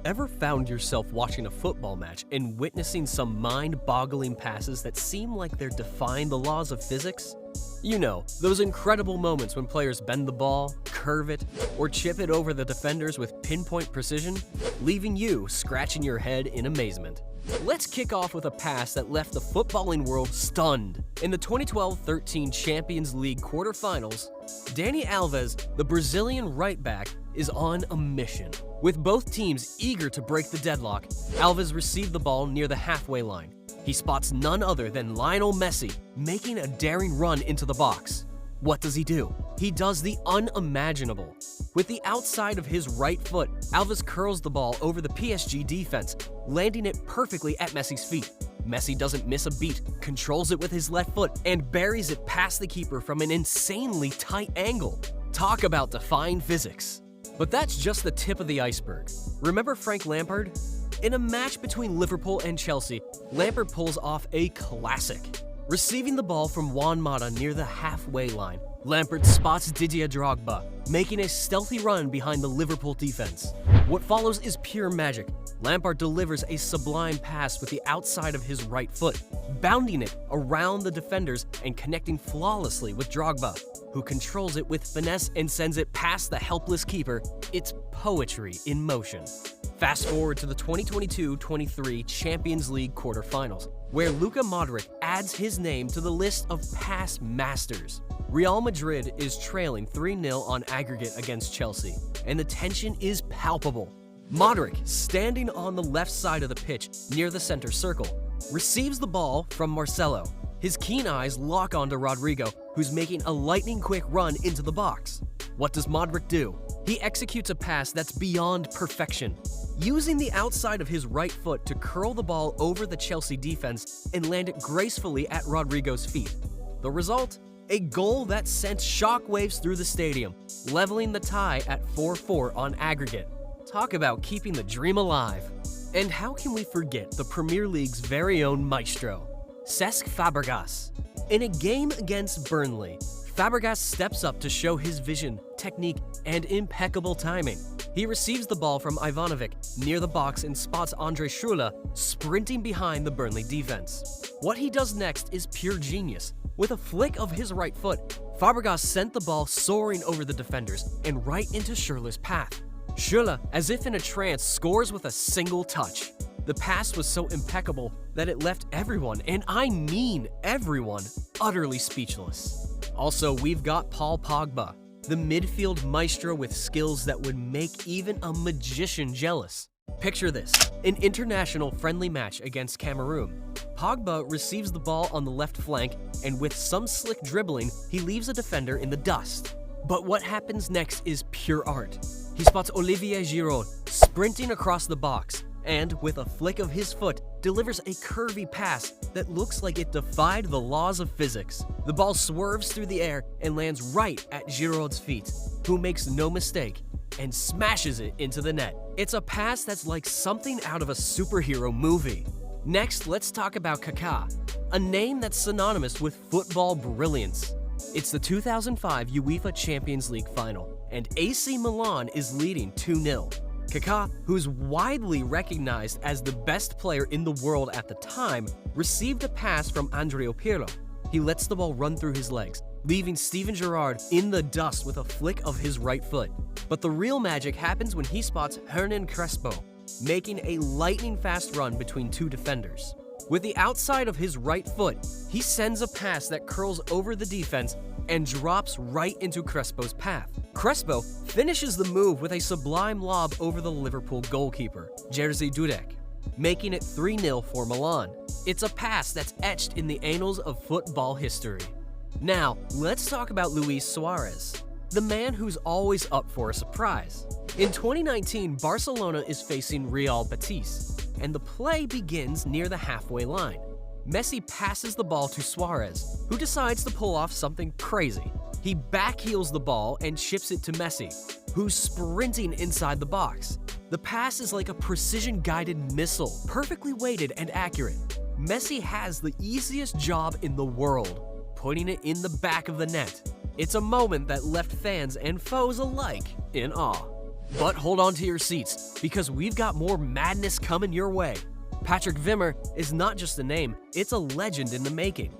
Ever found yourself watching a football match and witnessing some mind-boggling passes that seem like they're defying the laws of physics? You know, those incredible moments when players bend the ball, curve it, or chip it over the defenders with pinpoint precision, leaving you scratching your head in amazement. Let's kick off with a pass that left the footballing world stunned. In the 2012-13 Champions League quarterfinals, Dani Alves, the Brazilian right back, is on a mission. With both teams eager to break the deadlock, Alves received the ball near the halfway line. He spots none other than Lionel Messi making a daring run into the box. What does he do? He does the unimaginable. With the outside of his right foot, Alves curls the ball over the PSG defense, landing it perfectly at Messi's feet. Messi doesn't miss a beat, controls it with his left foot, and buries it past the keeper from an insanely tight angle. Talk about defying physics. But that's just the tip of the iceberg. Remember Frank Lampard? In a match between Liverpool and Chelsea, Lampard pulls off a classic. Receiving the ball from Juan Mata near the halfway line, Lampard spots Didier Drogba, making a stealthy run behind the Liverpool defense. What follows is pure magic. Lampard delivers a sublime pass with the outside of his right foot, bounding it around the defenders and connecting flawlessly with Drogba, who controls it with finesse and sends it past the helpless keeper. It's poetry in motion. Fast forward to the 2022-23 Champions League quarterfinals, where Luka Modric adds his name to the list of pass masters. Real Madrid is trailing 3-0 on aggregate against Chelsea, and the tension is palpable. Modric, standing on the left side of the pitch near the center circle, receives the ball from Marcelo. His keen eyes lock onto Rodrigo, who's making a lightning-quick run into the box. What does Modric do? He executes a pass that's beyond perfection, using the outside of his right foot to curl the ball over the Chelsea defense and land it gracefully at Rodrigo's feet. The result? A goal that sent shockwaves through the stadium, leveling the tie at 4-4 on aggregate. Talk about keeping the dream alive. And how can we forget the Premier League's very own maestro, Cesc Fabregas? In a game against Burnley, Fabregas steps up to show his vision, technique, and impeccable timing. He receives the ball from Ivanovic near the box and spots Andre Schürrle sprinting behind the Burnley defense. What he does next is pure genius. With a flick of his right foot, Fabregas sent the ball soaring over the defenders and right into Schürrle's path. Schürrle, as if in a trance, scores with a single touch. The pass was so impeccable that it left everyone, and I mean everyone, utterly speechless. Also, we've got Paul Pogba, the midfield maestro with skills that would make even a magician jealous. Picture this, an international friendly match against Cameroon. Pogba receives the ball on the left flank, and with some slick dribbling, he leaves a defender in the dust. But what happens next is pure art. He spots Olivier Giroud sprinting across the box, and with a flick of his foot, delivers a curvy pass that looks like it defied the laws of physics. The ball swerves through the air and lands right at Giroud's feet, who makes no mistake and smashes it into the net. It's a pass that's like something out of a superhero movie. Next, let's talk about Kaká, a name that's synonymous with football brilliance. It's the 2005 UEFA Champions League final, and AC Milan is leading 2-0. Kaká, who's widely recognized as the best player in the world at the time, received a pass from Andrea Pirlo. He lets the ball run through his legs, leaving Steven Gerrard in the dust with a flick of his right foot. But the real magic happens when he spots Hernan Crespo, making a lightning-fast run between two defenders. With the outside of his right foot, he sends a pass that curls over the defense and drops right into Crespo's path. Crespo finishes the move with a sublime lob over the Liverpool goalkeeper, Jerzy Dudek, making it 3-0 for Milan. It's a pass that's etched in the annals of football history. Now, let's talk about Luis Suarez, the man who's always up for a surprise. In 2019, Barcelona is facing Real Betis, and the play begins near the halfway line. Messi passes the ball to Suarez, who decides to pull off something crazy. He backheels the ball and chips it to Messi, who's sprinting inside the box. The pass is like a precision-guided missile, perfectly weighted and accurate. Messi has the easiest job in the world, putting it in the back of the net. It's a moment that left fans and foes alike in awe. But hold on to your seats, because we've got more madness coming your way. Patrick Wimmer is not just a name, it's a legend in the making.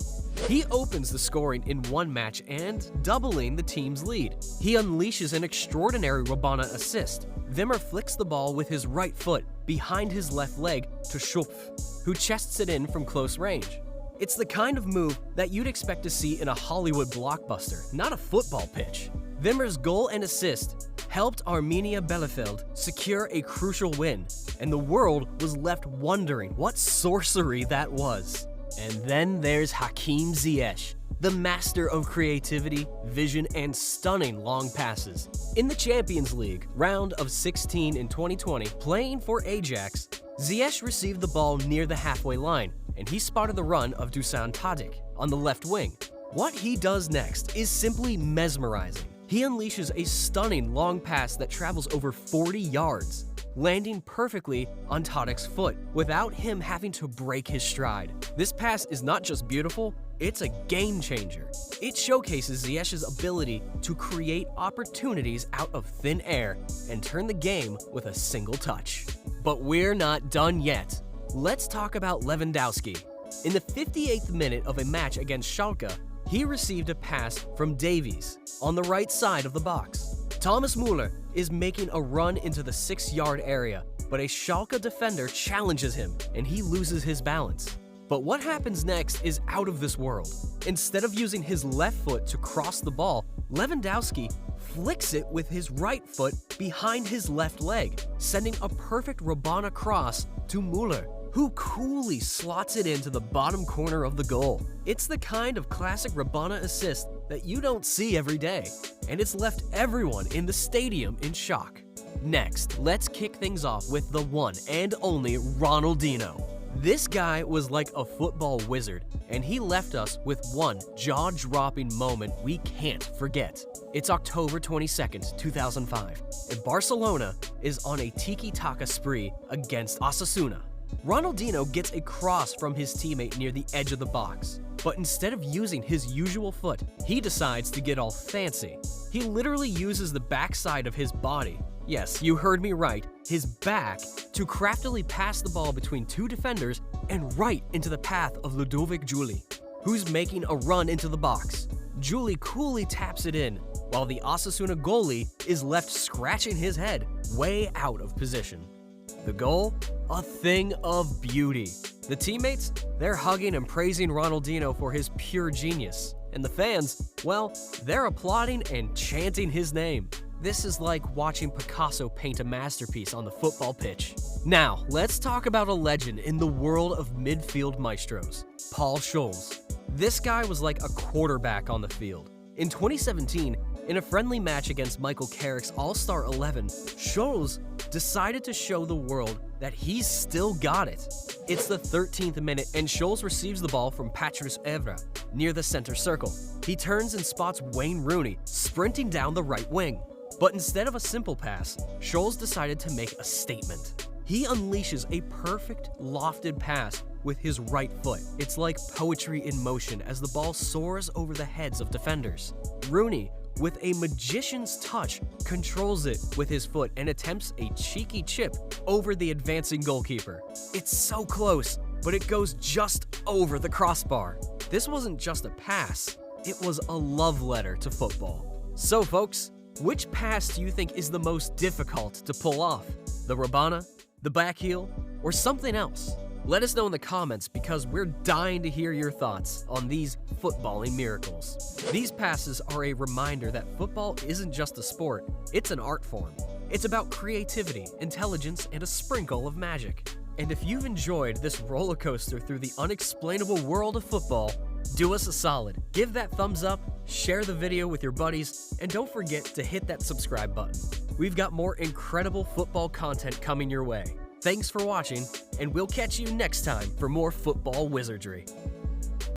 He opens the scoring in one match and doubling the team's lead. He unleashes an extraordinary Rabona assist. Wimmer flicks the ball with his right foot behind his left leg to Schupf, who chests it in from close range. It's the kind of move that you'd expect to see in a Hollywood blockbuster, not a football pitch. Wimmer's goal and assist helped Arminia Bielefeld secure a crucial win, and the world was left wondering what sorcery that was. And then there's Hakim Ziyech, the master of creativity, vision, and stunning long passes. In the Champions League round of 16 in 2020, playing for Ajax, Ziyech received the ball near the halfway line, and he spotted the run of Dusan Tadic on the left wing. What he does next is simply mesmerizing. He unleashes a stunning long pass that travels over 40 yards, landing perfectly on Tadic's foot without him having to break his stride. This pass is not just beautiful, it's a game changer. It showcases Ziyech's ability to create opportunities out of thin air and turn the game with a single touch. But we're not done yet. Let's talk about Lewandowski. In the 58th minute of a match against Schalke, he received a pass from Davies on the right side of the box. Thomas Müller is making a run into the 6-yard area, but a Schalke defender challenges him and he loses his balance. But what happens next is out of this world. Instead of using his left foot to cross the ball, Lewandowski flicks it with his right foot behind his left leg, sending a perfect Rabona cross to Müller, who coolly slots it into the bottom corner of the goal. It's the kind of classic Rabona assist that you don't see every day, and it's left everyone in the stadium in shock. Next, let's kick things off with the one and only Ronaldinho. This guy was like a football wizard, and he left us with one jaw-dropping moment we can't forget. It's October 22nd, 2005, and Barcelona is on a tiki-taka spree against Osasuna. Ronaldinho gets a cross from his teammate near the edge of the box, but instead of using his usual foot, he decides to get all fancy. He literally uses the backside of his body, yes, you heard me right, his back, to craftily pass the ball between two defenders and right into the path of Ludovic Giuli, who's making a run into the box. Giuli coolly taps it in, while the Osasuna goalie is left scratching his head way out of position. The goal? A thing of beauty. The teammates? They're hugging and praising Ronaldinho for his pure genius. And the fans? Well, they're applauding and chanting his name. This is like watching Picasso paint a masterpiece on the football pitch. Now, let's talk about a legend in the world of midfield maestros, Paul Scholes. This guy was like a quarterback on the field. In 2017, in a friendly match against Michael Carrick's All-Star 11, Scholes decided to show the world that he's still got it. It's the 13th minute and Scholes receives the ball from Patrice Evra near the center circle. He turns and spots Wayne Rooney sprinting down the right wing. But instead of a simple pass, Scholes decided to make a statement. He unleashes a perfect lofted pass with his right foot. It's like poetry in motion as the ball soars over the heads of defenders. Rooney, with a magician's touch, controls it with his foot and attempts a cheeky chip over the advancing goalkeeper. It's so close, but it goes just over the crossbar. This wasn't just a pass, it was a love letter to football. So folks, which pass do you think is the most difficult to pull off? The Rabona, the back heel, or something else? Let us know in the comments because we're dying to hear your thoughts on these footballing miracles. These passes are a reminder that football isn't just a sport, it's an art form. It's about creativity, intelligence, and a sprinkle of magic. And if you've enjoyed this roller coaster through the unexplainable world of football, do us a solid. Give that thumbs up, share the video with your buddies, and don't forget to hit that subscribe button. We've got more incredible football content coming your way. Thanks for watching, and we'll catch you next time for more football wizardry.